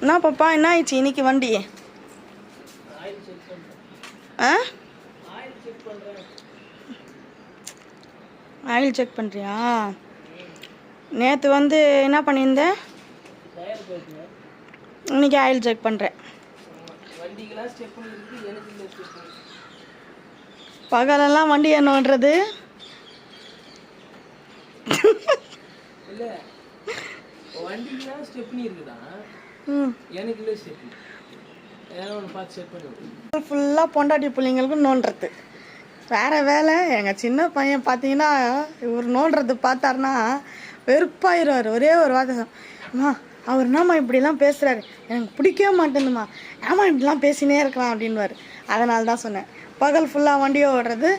என்ன பாப்பா, என்ன ஆயிடுச்சு இன்னைக்கு வண்டி? ஆ, ஆயில் செக் பண்ணுறியா? நேற்று வந்து என்ன பண்ணியிருந்த? இன்னைக்கு ஆயில் செக் பண்ணுறேன். பகலெல்லாம் வண்டி என்னன்றது ஃபுல்லாக பொண்டாட்டி பிள்ளைங்களுக்கு நோண்டுறது வேறு வேலை. எங்கள் சின்ன பையன் பார்த்தீங்கன்னா இவர் நோண்டுறது பார்த்தாருன்னா வெறுப்பாயிடுவார். ஒரே ஒரு வார்த்தை, அம்மா அவர் என்னம்மா இப்படிலாம் பேசுகிறாரு, எனக்கு பிடிக்கவே மாட்டேங்குதுமா, ஏமா இப்படிலாம் பேசினே இருக்கலாம் அப்படின்வார். அதனால தான் சொன்னேன், பகல் ஃபுல்லாக வண்டியை ஓடுறது,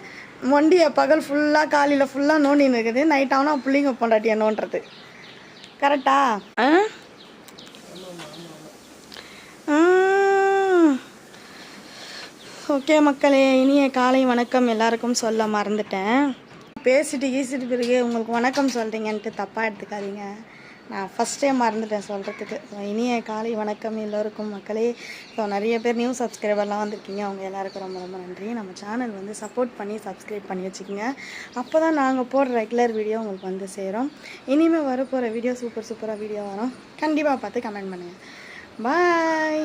வண்டியை பகல் ஃபுல்லாக காலையில் ஃபுல்லாக நோண்டின்னு இருக்குது, நைட் ஆனால் பிள்ளைங்க பொண்டாட்டியை நோண்டுறது. கரெக்டா? ஓகே மக்களே, இனிய காலை வணக்கம் எல்லாருக்கும் சொல்ல மறந்துட்டேன். பேசிட்டு பிறகு உங்களுக்கு வணக்கம் சொல்கிறீங்கன்ட்டு தப்பாக எடுத்துக்காதீங்க. நான் ஃபஸ்ட் டைம் மறந்துட்டேன் சொல்கிறதுக்கு. ஸோ இனிய காலை வணக்கம் எல்லோருக்கும் மக்களே. ஸோ நிறைய பேர் நியூ சப்ஸ்கிரைபர்லாம் வந்திருக்கீங்க, அவங்க எல்லாருக்கும் ரொம்ப ரொம்ப நன்றி. நம்ம சேனல் வந்து சப்போர்ட் பண்ணி சப்ஸ்கிரைப் பண்ணி வச்சுக்கோங்க. அப்போ தான் நாங்கள் போடுற ரெகுலர் வீடியோ உங்களுக்கு வந்து சேரும். இனிமேல் வரப்போகிற வீடியோ சூப்பராக வீடியோ வரும். கண்டிப்பாக பார்த்து கமெண்ட் பண்ணுங்கள். பாய்.